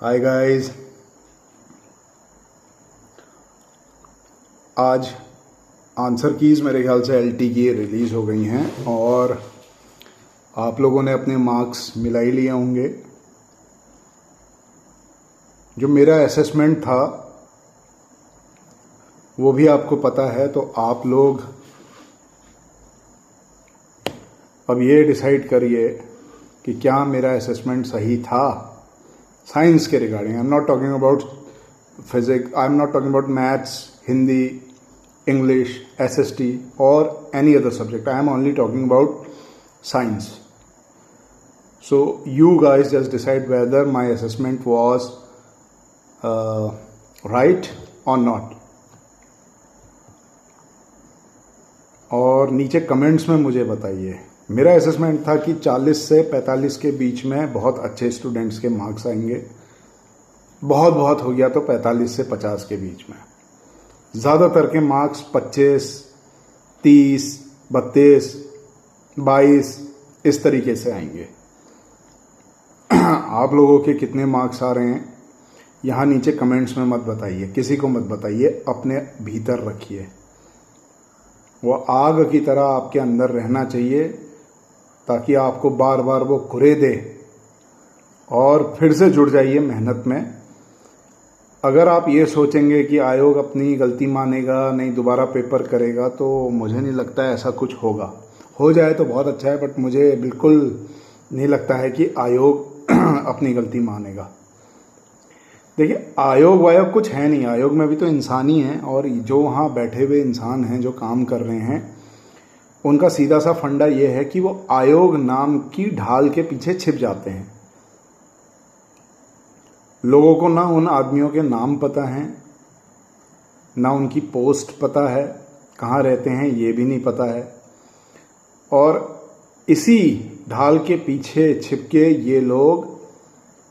Hi guys, आज answer keys मेरे ख्याल से एलटी की रिलीज़ हो गई हैं और आप लोगों ने अपने मार्क्स मिला ही लिए होंगे। जो मेरा असेसमेंट था वो भी आपको पता है, तो आप लोग अब ये डिसाइड करिए कि क्या मेरा असेसमेंट सही था साइंस के regarding. I am not talking about physics, I am not talking about maths, Hindi, English, SST और any other subject. I am only talking about science. So you guys just decide whether my assessment was right or not. और नीचे comments में मुझे बताइए। मेरा assessment था कि 40 से 45 के बीच में बहुत अच्छे स्टूडेंट्स के मार्क्स आएंगे। बहुत हो गया तो 45 से 50 के बीच में। ज़्यादातर के मार्क्स 25, 30, 32, 22 इस तरीके से आएंगे। आप लोगों के कितने मार्क्स आ रहे हैं यहाँ नीचे कमेंट्स में मत बताइए, किसी को मत बताइए, अपने भीतर रखिए। वो आग की तरह आपके अंदर रहना चाहिए ताकि आपको बार बार वो कुरे दे और फिर से जुड़ जाइए मेहनत में। अगर आप ये सोचेंगे कि आयोग अपनी गलती मानेगा, नहीं दोबारा पेपर करेगा, तो मुझे नहीं लगता है ऐसा कुछ होगा। हो जाए तो बहुत अच्छा है, बट मुझे बिल्कुल नहीं लगता है कि आयोग अपनी गलती मानेगा। देखिए, आयोग वायोग कुछ है नहीं, आयोग में भी तो इंसान ही हैं, और जो वहाँ बैठे हुए इंसान हैं जो काम कर रहे हैं उनका सीधा सा फंडा ये है कि वो आयोग नाम की ढाल के पीछे छिप जाते हैं। लोगों को ना उन आदमियों के नाम पता हैं, ना उनकी पोस्ट पता है, कहाँ रहते हैं ये भी नहीं पता है, और इसी ढाल के पीछे छिपके ये लोग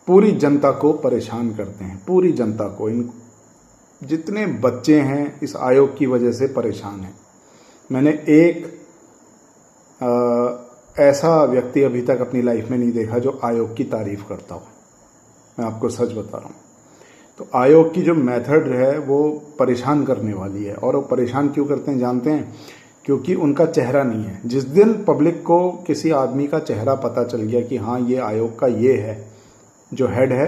पूरी जनता को परेशान करते हैं। पूरी जनता को, इन जितने बच्चे हैं इस आयोग की वजह से परेशान हैं। मैंने एक ऐसा व्यक्ति अभी तक अपनी लाइफ में नहीं देखा जो आयोग की तारीफ करता हो। मैं आपको सच बता रहा हूँ। तो आयोग की जो मेथड है वो परेशान करने वाली है। और वो परेशान क्यों करते हैं जानते हैं? क्योंकि उनका चेहरा नहीं है। जिस दिन पब्लिक को किसी आदमी का चेहरा पता चल गया कि हाँ ये आयोग का ये है जो हेड है,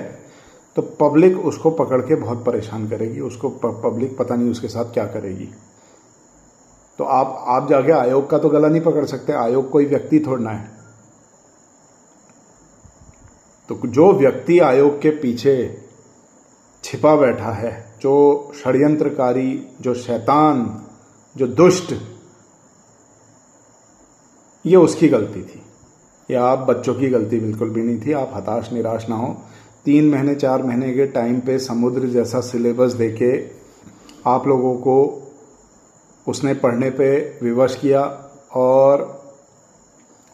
तो पब्लिक उसको पकड़ के बहुत परेशान करेगी। उसको पब्लिक पता नहीं उसके साथ क्या करेगी। तो आप जाके आयोग का तो गला नहीं पकड़ सकते। आयोग कोई व्यक्ति थोड़ना है। तो जो व्यक्ति आयोग के पीछे छिपा बैठा है, जो षड्यंत्रकारी, जो शैतान, जो दुष्ट, ये उसकी गलती थी। या आप बच्चों की गलती बिल्कुल भी नहीं थी। आप हताश निराश ना हो। 3 महीने 4 महीने के टाइम पे समुद्र जैसा सिलेबस देके आप लोगों को उसने पढ़ने पे विवश किया और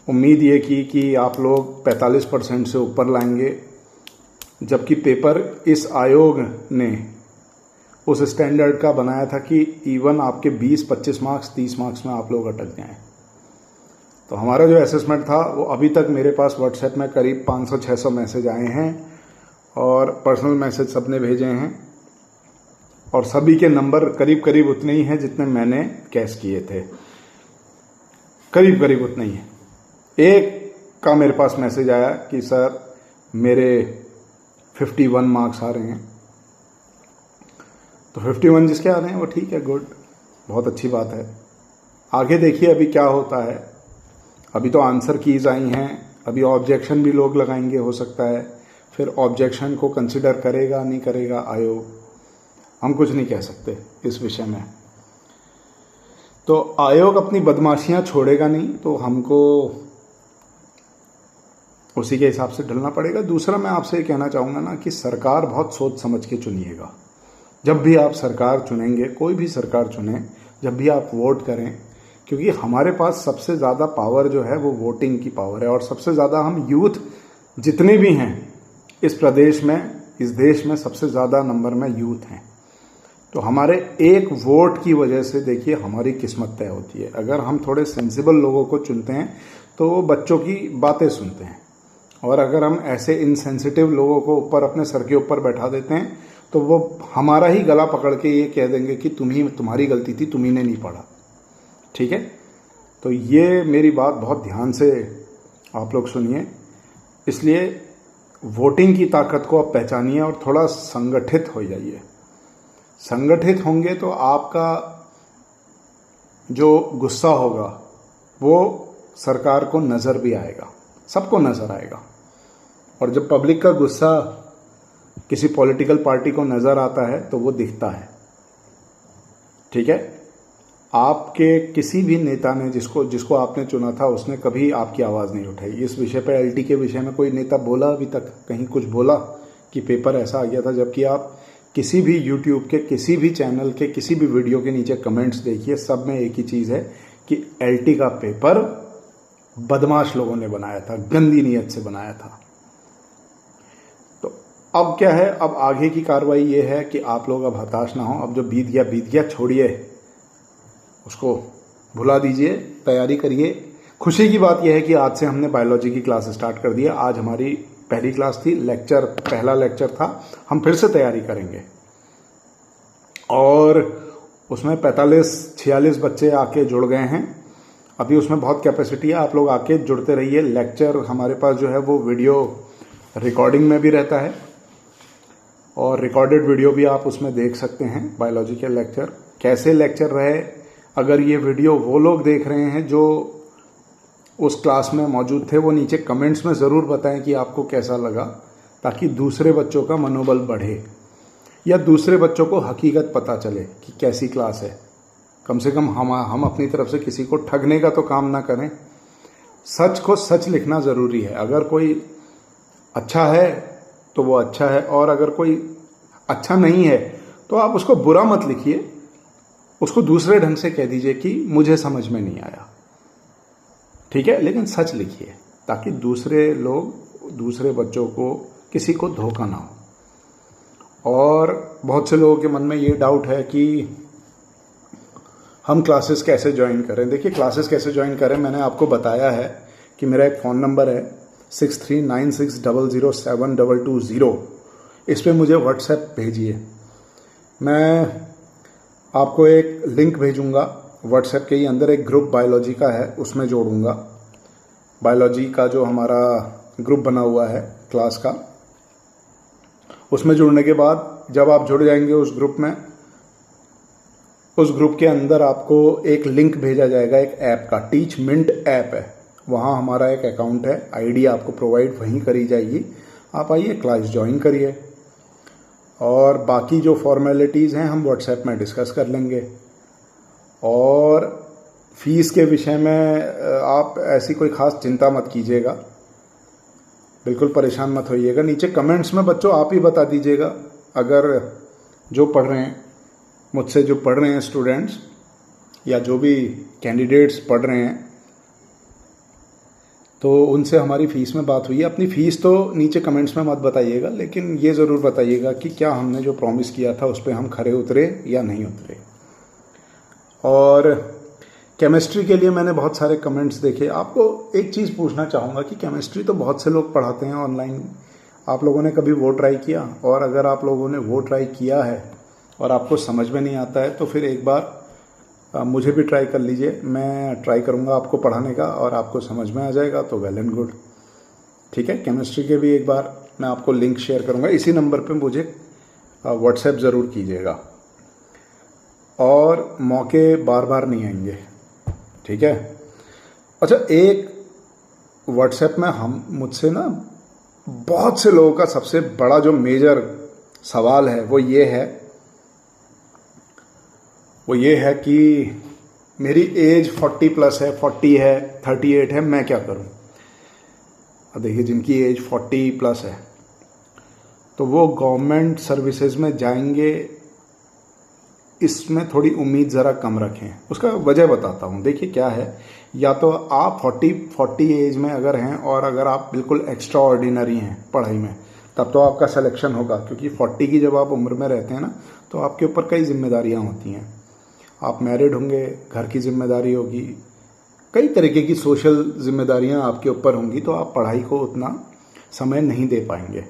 उम्मीद ये की कि आप लोग 45% से ऊपर लाएंगे, जबकि पेपर इस आयोग ने उस स्टैंडर्ड का बनाया था कि इवन आपके 20-25 मार्क्स 30 मार्क्स में आप लोग अटक जाएं। तो हमारा जो असेसमेंट था वो अभी तक मेरे पास व्हाट्सएप में करीब 500-600 मैसेज आए हैं और पर्सनल मैसेज सबने भेजे हैं, और सभी के नंबर करीब उतने ही हैं जितने मैंने कैश किए थे। करीब उतने ही हैं। एक का मेरे पास मैसेज आया कि सर मेरे 51 मार्क्स आ रहे हैं। तो 51 जिसके आ रहे हैं वो ठीक है, गुड, बहुत अच्छी बात है। आगे देखिए अभी क्या होता है। अभी तो आंसर कीज आई हैं, अभी ऑब्जेक्शन भी लोग लगाएंगे, हो सकता है फिर ऑब्जेक्शन को कंसिडर करेगा नहीं करेगा आयोग, हम कुछ नहीं कह सकते इस विषय में। तो आयोग अपनी बदमाशियां छोड़ेगा नहीं, तो हमको उसी के हिसाब से ढलना पड़ेगा। दूसरा मैं आपसे ये कहना चाहूँगा ना कि सरकार बहुत सोच समझ के चुनिएगा। जब भी आप सरकार चुनेंगे, कोई भी सरकार चुनें, जब भी आप वोट करें, क्योंकि हमारे पास सबसे ज़्यादा पावर जो है वो वोटिंग की पावर है, और सबसे ज़्यादा हम यूथ जितने भी हैं इस प्रदेश में, इस देश में सबसे ज़्यादा नंबर में यूथ हैं। तो हमारे एक वोट की वजह से देखिए हमारी किस्मत तय होती है। अगर हम थोड़े सेंसिबल लोगों को चुनते हैं तो वो बच्चों की बातें सुनते हैं, और अगर हम ऐसे इनसेंसिटिव लोगों को ऊपर अपने सर के ऊपर बैठा देते हैं तो वो हमारा ही गला पकड़ के ये कह देंगे कि तुम्हारी गलती थी, तुम्ही ने नहीं पढ़ा। ठीक है, तो ये मेरी बात बहुत ध्यान से आप लोग सुनिए। इसलिए वोटिंग की ताकत को आप पहचानिए और थोड़ा संगठित हो जाइए। संगठित होंगे तो आपका जो गुस्सा होगा वो सरकार को नज़र भी आएगा, सबको नज़र आएगा। और जब पब्लिक का गुस्सा किसी पॉलिटिकल पार्टी को नज़र आता है तो वो दिखता है। ठीक है, आपके किसी भी नेता ने जिसको आपने चुना था उसने कभी आपकी आवाज़ नहीं उठाई। इस विषय पर एलटी के विषय में कोई नेता बोला अभी तक, कहीं कुछ बोला कि पेपर ऐसा आ गया था? जबकि आप किसी भी यूट्यूब के किसी भी चैनल के किसी भी वीडियो के नीचे कमेंट्स देखिए, सब में एक ही चीज़ है कि एलटी का पेपर बदमाश लोगों ने बनाया था, गंदी नीयत से बनाया था। तो अब क्या है, अब आगे की कार्रवाई ये है कि आप लोग अब हताश ना हो। अब जो बीत गया छोड़िए, उसको भुला दीजिए, तैयारी करिए। खुशी की बात यह है कि आज से हमने बायोलॉजी की क्लास स्टार्ट कर दी है। आज हमारी पहली क्लास थी, पहला लेक्चर था। हम फिर से तैयारी करेंगे और उसमें 45-46 बच्चे आके जुड़ गए हैं। अभी उसमें बहुत कैपेसिटी है, आप लोग आके जुड़ते रहिए। लेक्चर हमारे पास जो है वो वीडियो रिकॉर्डिंग में भी रहता है और रिकॉर्डेड वीडियो भी आप उसमें देख सकते हैं। बायोलॉजी के लेक्चर कैसे लेक्चर रहे, अगर ये वीडियो वो लोग देख रहे हैं जो उस क्लास में मौजूद थे, वो नीचे कमेंट्स में ज़रूर बताएं कि आपको कैसा लगा, ताकि दूसरे बच्चों का मनोबल बढ़े या दूसरे बच्चों को हकीकत पता चले कि कैसी क्लास है। कम से कम हम अपनी तरफ से किसी को ठगने का तो काम ना करें। सच को सच लिखना ज़रूरी है। अगर कोई अच्छा है तो वो अच्छा है, और अगर कोई अच्छा नहीं है तो आप उसको बुरा मत लिखिए, उसको दूसरे ढंग से कह दीजिए कि मुझे समझ में नहीं आया। ठीक है, लेकिन सच लिखिए ताकि दूसरे बच्चों को किसी को धोखा ना हो। और बहुत से लोगों के मन में ये डाउट है कि हम क्लासेस कैसे ज्वाइन करें। देखिए, क्लासेस कैसे ज्वाइन करें मैंने आपको बताया है कि मेरा एक फ़ोन नंबर है 6396007220। इस पे मुझे व्हाट्सएप भेजिए। मैं आपको एक लिंक भेजूंगा, व्हाट्सएप के ही अंदर एक ग्रुप बायोलॉजी का है, उसमें जोड़ूंगा। बायोलॉजी का जो हमारा ग्रुप बना हुआ है क्लास का, उसमें जुड़ने के बाद जब आप जुड़ जाएंगे उस ग्रुप में, उस ग्रुप के अंदर आपको एक लिंक भेजा जाएगा एक ऐप का, टीच मिंट ऐप है। वहाँ हमारा एक अकाउंट है, आईडी आपको प्रोवाइड वहीं करी जाएगी। आप आइए, क्लास ज्वाइन करिए और बाकी जो फॉर्मेलिटीज़ हैं हम व्हाट्सएप में डिस्कस कर लेंगे। और फीस के विषय में आप ऐसी कोई ख़ास चिंता मत कीजिएगा, बिल्कुल परेशान मत होइएगा। नीचे कमेंट्स में बच्चों आप ही बता दीजिएगा, अगर जो पढ़ रहे हैं मुझसे, जो पढ़ रहे हैं स्टूडेंट्स या जो भी कैंडिडेट्स पढ़ रहे हैं, तो उनसे हमारी फ़ीस में बात हुई है। अपनी फ़ीस तो नीचे कमेंट्स में मत बताइएगा, लेकिन ये ज़रूर बताइएगा कि क्या हमने जो प्रॉमिस किया था उस पर हम खरे उतरे या नहीं उतरे। और केमिस्ट्री के लिए मैंने बहुत सारे कमेंट्स देखे। आपको एक चीज़ पूछना चाहूँगा कि केमिस्ट्री तो बहुत से लोग पढ़ाते हैं ऑनलाइन, आप लोगों ने कभी वो ट्राई किया? और अगर आप लोगों ने वो ट्राई किया है और आपको समझ में नहीं आता है तो फिर एक बार मुझे भी ट्राई कर लीजिए। मैं ट्राई करूँगा आपको पढ़ाने का, और आपको समझ में आ जाएगा तो वेल एंड गुड। ठीक है, केमिस्ट्री के भी एक बार मैं आपको लिंक शेयर करूँगा। इसी नंबर पे मुझे व्हाट्सएप ज़रूर कीजिएगा, और मौके बार बार नहीं आएंगे। ठीक है। अच्छा, एक व्हाट्सएप में हम मुझसे ना बहुत से लोगों का सबसे बड़ा जो मेजर सवाल है वो ये है कि मेरी एज 40+ है, 40 है, 38 है, मैं क्या करूं? अब देखिए, जिनकी एज 40+ है तो वो गवर्नमेंट सर्विसेज में जाएंगे, इसमें थोड़ी उम्मीद ज़रा कम रखें। उसका वजह बताता हूँ। देखिए क्या है, या तो आप 40 एज में अगर हैं और अगर आप बिल्कुल एक्स्ट्रा ऑर्डिनरी हैं पढ़ाई में, तब तो आपका सिलेक्शन होगा, क्योंकि 40 की जब आप उम्र में रहते हैं ना तो आपके ऊपर कई जिम्मेदारियाँ होती हैं। आप मैरिड होंगे, घर की जिम्मेदारी होगी, कई तरीके की सोशल जिम्मेदारियाँ आपके ऊपर होंगी, तो आप पढ़ाई को उतना समय नहीं दे पाएंगे।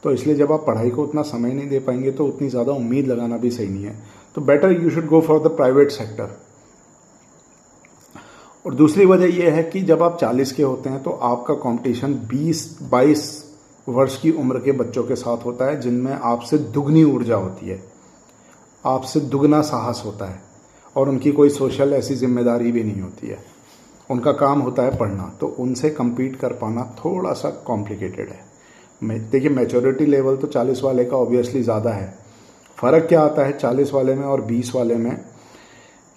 तो इसलिए जब आप पढ़ाई को उतना समय नहीं दे पाएंगे तो उतनी ज़्यादा उम्मीद लगाना भी सही नहीं है। तो better you should go for the private sector. और दूसरी वजह यह है कि जब आप 40 के होते हैं तो आपका कंपटीशन 20-22 वर्ष की उम्र के बच्चों के साथ होता है, जिनमें आपसे दुगनी ऊर्जा होती है, आपसे दुगना साहस होता है, और उनकी कोई सोशल ऐसी जिम्मेदारी भी नहीं होती है, उनका काम होता है पढ़ना। तो उनसे compete कर पाना थोड़ा सा कॉम्प्लिकेटेड है। देखिए, मैच्योरिटी लेवल तो 40 वाले का ऑब्वियसली ज़्यादा है। फ़र्क क्या आता है 40 वाले में और 20 वाले में,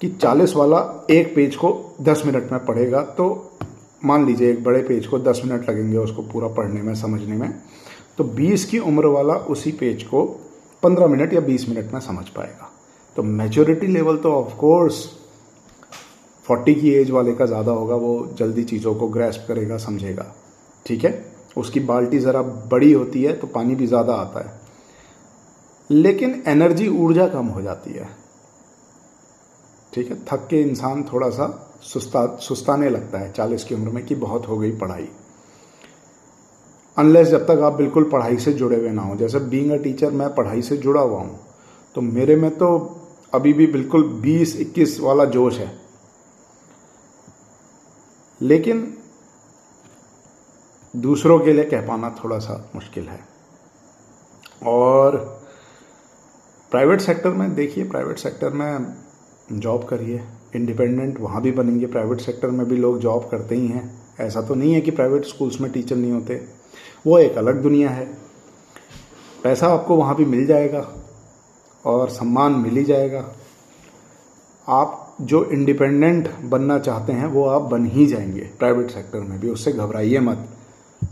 कि 40 वाला एक पेज को 10 मिनट में पढ़ेगा, तो मान लीजिए एक बड़े पेज को 10 मिनट लगेंगे उसको पूरा पढ़ने में, समझने में, तो 20 की उम्र वाला उसी पेज को 15 मिनट या 20 मिनट में समझ पाएगा। तो मैच्योरिटी लेवल तो ऑफ कोर्स 40 की एज वाले का ज़्यादा होगा, वो जल्दी चीज़ों को ग्रैस्प करेगा, समझेगा, ठीक है। उसकी बाल्टी ज़रा बड़ी होती है तो पानी भी ज़्यादा आता है, लेकिन एनर्जी, ऊर्जा कम हो जाती है, ठीक है। थक के इंसान थोड़ा सा सुस्ताने लगता है 40 की उम्र में कि बहुत हो गई पढ़ाई, अनलेस जब तक आप बिल्कुल पढ़ाई से जुड़े हुए ना हो। जैसे बीइंग अ टीचर मैं पढ़ाई से जुड़ा हुआ हूँ, तो मेरे में तो अभी भी बिल्कुल 20-21 वाला जोश है, लेकिन दूसरों के लिए कह पाना थोड़ा सा मुश्किल है। और प्राइवेट सेक्टर में देखिए, प्राइवेट सेक्टर में जॉब करिए, इंडिपेंडेंट वहाँ भी बनेंगे। प्राइवेट सेक्टर में भी लोग जॉब करते ही हैं, ऐसा तो नहीं है कि प्राइवेट स्कूल्स में टीचर नहीं होते, वो एक अलग दुनिया है। पैसा आपको वहाँ भी मिल जाएगा और सम्मान मिल ही जाएगा। आप जो इंडिपेंडेंट बनना चाहते हैं वो आप बन ही जाएंगे प्राइवेट सेक्टर में भी, उससे घबराइए मत,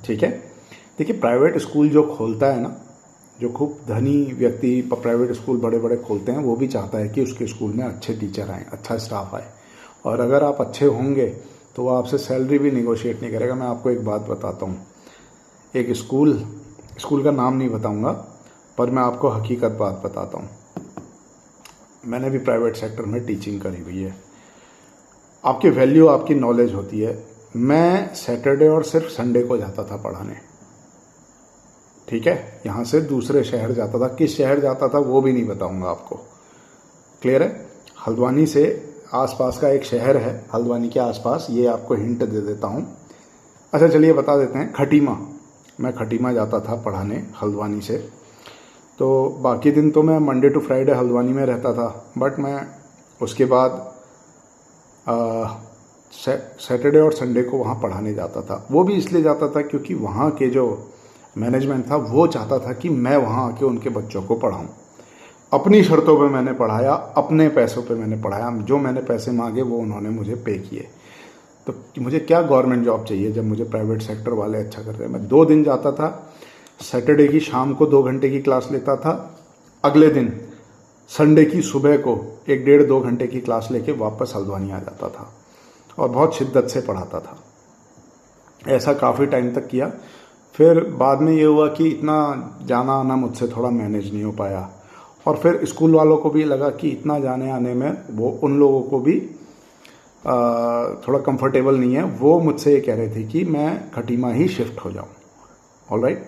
ठीक है। देखिए, प्राइवेट स्कूल जो खोलता है ना, जो खूब धनी व्यक्ति प्राइवेट स्कूल बड़े बड़े खोलते हैं, वो भी चाहता है कि उसके स्कूल में अच्छे टीचर आएँ, अच्छा स्टाफ आए, और अगर आप अच्छे होंगे तो वो आपसे सैलरी भी निगोशिएट नहीं करेगा। मैं आपको एक बात बताता हूँ, एक स्कूल का नाम नहीं बताऊँगा, पर मैं आपको हकीकत बात बताता हूँ। मैंने भी प्राइवेट सेक्टर में टीचिंग करी हुई है। आपकी वैल्यू, आपकी नॉलेज होती है। मैं सैटरडे और सिर्फ संडे को जाता था पढ़ाने, ठीक है। यहाँ से दूसरे शहर जाता था, किस शहर जाता था वो भी नहीं बताऊंगा आपको, क्लियर है। हल्द्वानी से आसपास का एक शहर है, हल्द्वानी के आसपास, ये आपको हिंट दे देता हूँ। अच्छा चलिए बता देते हैं, खटीमा। मैं खटीमा जाता था पढ़ाने हल्द्वानी से। तो बाकी दिन तो मैं मंडे टू फ्राइडे हल्द्वानी में रहता था, बट मैं उसके बाद सैटरडे और संडे को वहाँ पढ़ाने जाता था। वो भी इसलिए जाता था क्योंकि वहाँ के जो मैनेजमेंट था वो चाहता था कि मैं वहाँ आके उनके बच्चों को पढ़ाऊँ। अपनी शर्तों पे मैंने पढ़ाया, अपने पैसों पे मैंने पढ़ाया, जो मैंने पैसे मांगे वो उन्होंने मुझे पे किए। तो मुझे क्या गवर्नमेंट जॉब चाहिए जब मुझे प्राइवेट सेक्टर वाले अच्छा कर रहे हैं। मैं 2 दिन जाता था, सैटरडे की शाम को 2 घंटे की क्लास लेता था, अगले दिन संडे की सुबह को 1-1.5-2 घंटे की क्लास लेके वापस हल्द्वानी आ जाता था और बहुत शिद्दत से पढ़ाता था। ऐसा काफ़ी टाइम तक किया। फिर बाद में ये हुआ कि इतना जाना आना मुझसे थोड़ा मैनेज नहीं हो पाया, और फिर स्कूल वालों को भी लगा कि इतना जाने आने में वो उन लोगों को भी थोड़ा कंफर्टेबल नहीं है। वो मुझसे ये कह रहे थे कि मैं खटीमा ही शिफ्ट हो जाऊँ। ऑलराइट,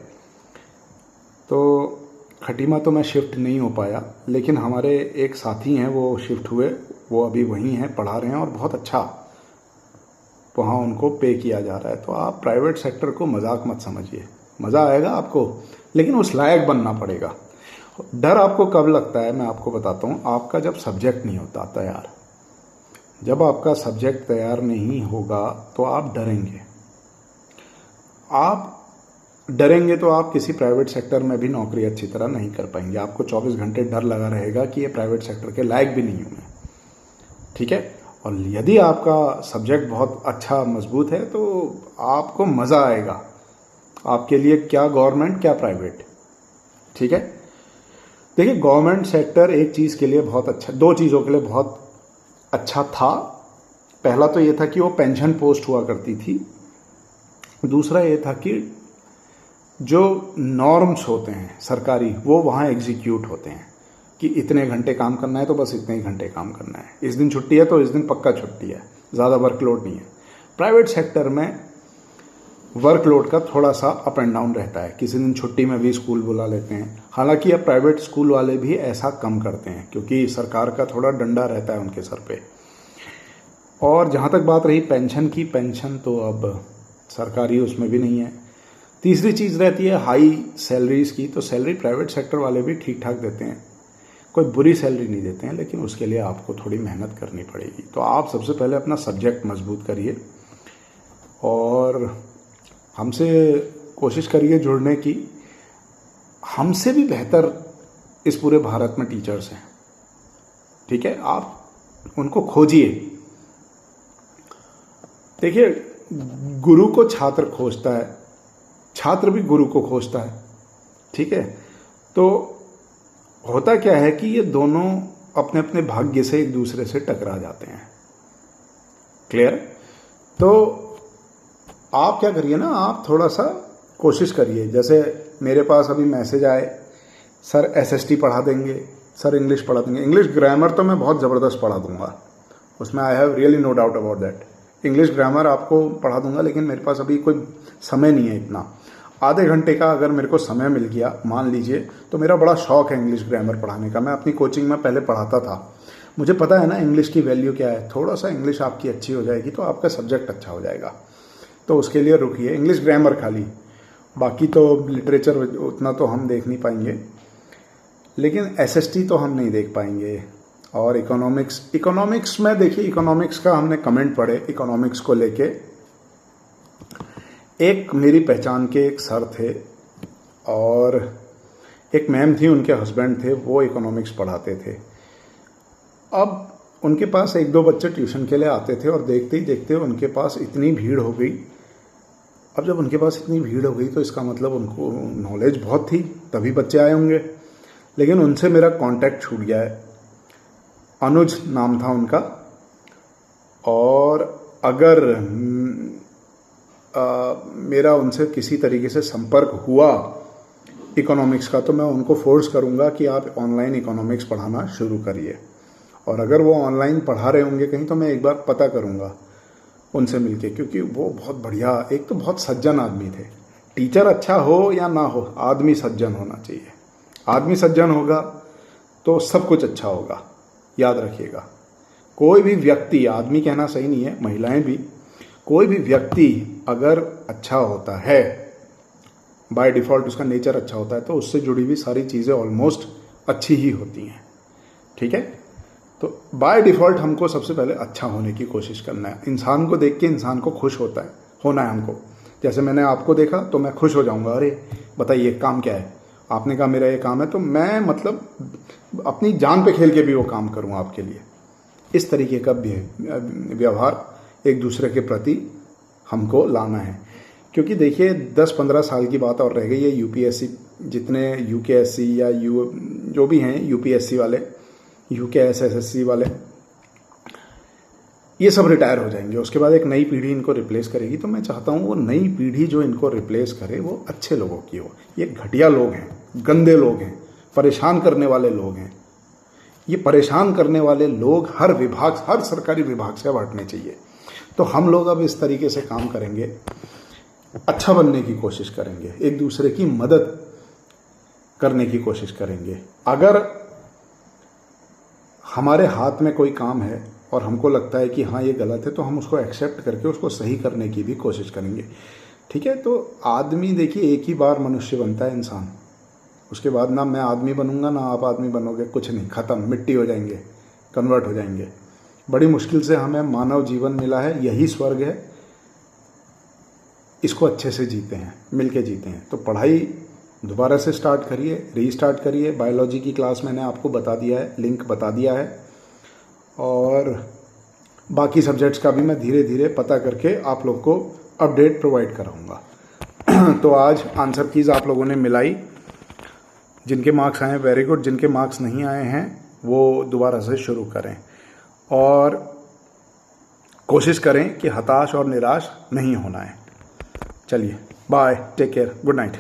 तो खटीमा तो मैं शिफ्ट नहीं हो पाया, लेकिन हमारे एक साथी हैं वो शिफ्ट हुए, वो अभी वहीं हैं, पढ़ा रहे हैं और बहुत अच्छा वहाँ उनको पे किया जा रहा है। तो आप प्राइवेट सेक्टर को मजाक मत समझिए, मज़ा आएगा आपको, लेकिन उस लायक बनना पड़ेगा। डर आपको कब लगता है मैं आपको बताता हूँ, आपका जब सब्जेक्ट नहीं होता तैयार। जब आपका सब्जेक्ट तैयार नहीं होगा तो आप डरेंगे। आप डरेंगे तो आप किसी प्राइवेट सेक्टर में भी नौकरी अच्छी तरह नहीं कर पाएंगे। आपको 24 घंटे डर लगा रहेगा कि ये प्राइवेट सेक्टर के लायक भी नहीं हूँ मैं, ठीक है। और यदि आपका सब्जेक्ट बहुत अच्छा मजबूत है तो आपको मज़ा आएगा। आपके लिए क्या गवर्नमेंट क्या प्राइवेट, ठीक है। देखिए, गवर्नमेंट सेक्टर एक चीज़ के लिए बहुत अच्छा, 2 चीज़ों के लिए बहुत अच्छा था। पहला तो ये था कि वो पेंशन पोस्ट हुआ करती थी। दूसरा ये था कि जो नॉर्म्स होते हैं सरकारी, वो वहाँ एग्जीक्यूट होते हैं कि इतने घंटे काम करना है तो बस इतने ही घंटे काम करना है, इस दिन छुट्टी है तो इस दिन पक्का छुट्टी है, ज़्यादा वर्कलोड नहीं है। प्राइवेट सेक्टर में वर्कलोड का थोड़ा सा अप एंड डाउन रहता है। किसी दिन छुट्टी में भी स्कूल बुला लेते हैं। हालांकि अब प्राइवेट स्कूल वाले भी ऐसा कम करते हैं क्योंकि सरकार का थोड़ा डंडा रहता है उनके सर पे। और जहाँ तक बात रही पेंशन की, पेंशन तो अब सरकारी उसमें भी नहीं है। तीसरी चीज़ रहती है हाई सैलरीज़ की। तो सैलरी प्राइवेट सेक्टर वाले भी ठीक ठाक देते हैं, कोई बुरी सैलरी नहीं देते हैं, लेकिन उसके लिए आपको थोड़ी मेहनत करनी पड़ेगी। तो आप सबसे पहले अपना सब्जेक्ट मजबूत करिए और हमसे कोशिश करिए जुड़ने की। हमसे भी बेहतर इस पूरे भारत में टीचर्स हैं, ठीक है। आप उनको खोजिए। देखिए, गुरु को छात्र खोजता है, छात्र भी गुरु को खोजता है, ठीक है। तो होता क्या है कि ये दोनों अपने अपने भाग्य से एक दूसरे से टकरा जाते हैं। क्लियर? तो आप क्या करिए ना, आप थोड़ा सा कोशिश करिए। जैसे मेरे पास अभी मैसेज आए, सर एसएसटी पढ़ा देंगे, सर इंग्लिश पढ़ा देंगे। इंग्लिश ग्रामर तो मैं बहुत ज़बरदस्त पढ़ा दूंगा, उसमें I have really no doubt about that. English grammar आपको पढ़ा दूंगा, लेकिन मेरे पास अभी कोई समय नहीं है इतना। आधे घंटे का अगर मेरे को समय मिल गया मान लीजिए, तो मेरा बड़ा शौक है इंग्लिश ग्रामर पढ़ाने का। मैं अपनी कोचिंग में पहले पढ़ाता था, मुझे पता है ना इंग्लिश की वैल्यू क्या है। थोड़ा सा इंग्लिश आपकी अच्छी हो जाएगी तो आपका सब्जेक्ट अच्छा हो जाएगा। तो उसके लिए रुकिए, इंग्लिश ग्रामर खाली, बाकी तो लिटरेचर उतना तो हम देख नहीं पाएंगे, लेकिन एसएसटी तो हम नहीं देख पाएंगे। और इकोनॉमिक्स में देखिए, इकोनॉमिक्स का हमने कमेंट पढ़े। इकोनॉमिक्स को लेके एक मेरी पहचान के एक सर थे और एक मैम थी, उनके हस्बैंड थे, वो इकोनॉमिक्स पढ़ाते थे। अब उनके पास एक दो बच्चे ट्यूशन के लिए आते थे और देखते ही देखते उनके पास इतनी भीड़ हो गई। अब जब उनके पास इतनी भीड़ हो गई तो इसका मतलब उनको नॉलेज बहुत थी, तभी बच्चे आए होंगे। लेकिन उनसे मेरा कांटेक्ट छूट गया है। अनुज नाम था उनका। और अगर मेरा उनसे किसी तरीके से संपर्क हुआ इकोनॉमिक्स का, तो मैं उनको फोर्स करूंगा कि आप ऑनलाइन इकोनॉमिक्स पढ़ाना शुरू करिए। और अगर वो ऑनलाइन पढ़ा रहे होंगे कहीं, तो मैं एक बार पता करूंगा उनसे मिलके, क्योंकि वो बहुत बढ़िया, एक तो बहुत सज्जन आदमी थे। टीचर अच्छा हो या ना हो, आदमी सज्जन होना चाहिए। आदमी सज्जन होगा तो सब कुछ अच्छा होगा, याद रखिएगा। कोई भी व्यक्ति, आदमी कहना सही नहीं है, महिलाएं भी, कोई भी व्यक्ति अगर अच्छा होता है, बाय डिफ़ॉल्ट उसका नेचर अच्छा होता है, तो उससे जुड़ी हुई सारी चीज़ें ऑलमोस्ट अच्छी ही होती हैं, ठीक है। तो बाय डिफ़ॉल्ट हमको सबसे पहले अच्छा होने की कोशिश करना है। इंसान को देख के इंसान को खुश होना है हमको। जैसे मैंने आपको देखा तो मैं खुश हो जाऊंगा, अरे बताइए काम क्या है, आपने कहा मेरा ये काम है, तो मैं मतलब अपनी जान पे खेल के भी वो काम करूँगा आपके लिए। इस तरीके का व्यवहार एक दूसरे के प्रति हमको लाना है। क्योंकि देखिए 10-15 साल की बात और रह गई है। यूपीएससी जितने यूकेएससी या जो भी हैं यूपीएससी वाले, यूकेएसएससी वाले, ये सब रिटायर हो जाएंगे। उसके बाद एक नई पीढ़ी इनको रिप्लेस करेगी। तो मैं चाहता हूँ वो नई पीढ़ी जो इनको रिप्लेस करे वो अच्छे लोगों की हो। ये घटिया लोग हैं, गंदे लोग हैं, परेशान करने वाले लोग हैं। ये परेशान करने वाले लोग हर सरकारी विभाग से हटने चाहिए। तो हम लोग अब इस तरीके से काम करेंगे, अच्छा बनने की कोशिश करेंगे, एक दूसरे की मदद करने की कोशिश करेंगे। अगर हमारे हाथ में कोई काम है और हमको लगता है कि हाँ ये गलत है, तो हम उसको एक्सेप्ट करके उसको सही करने की भी कोशिश करेंगे, ठीक है। तो आदमी देखिए एक ही बार मनुष्य बनता है इंसान, उसके बाद ना मैं आदमी बनूंगा ना आप आदमी बनोगे, कुछ नहीं, ख़त्म, मिट्टी हो जाएंगे, कन्वर्ट हो जाएंगे। बड़ी मुश्किल से हमें मानव जीवन मिला है, यही स्वर्ग है, इसको अच्छे से जीते हैं, मिलके जीते हैं। तो पढ़ाई दोबारा से स्टार्ट करिए, रीस्टार्ट करिए। बायोलॉजी की क्लास मैंने आपको बता दिया है, लिंक बता दिया है, और बाकी सब्जेक्ट्स का भी मैं धीरे धीरे पता करके आप लोग को अपडेट प्रोवाइड कराऊंगा। तो आज आंसर कीज़ आप लोगों ने मिलाई। जिनके मार्क्स आए वेरी गुड, जिनके मार्क्स नहीं आए हैं वो दोबारा से शुरू करें और कोशिश करें कि हताश और निराश नहीं होना है। चलिए bye, take care, good night.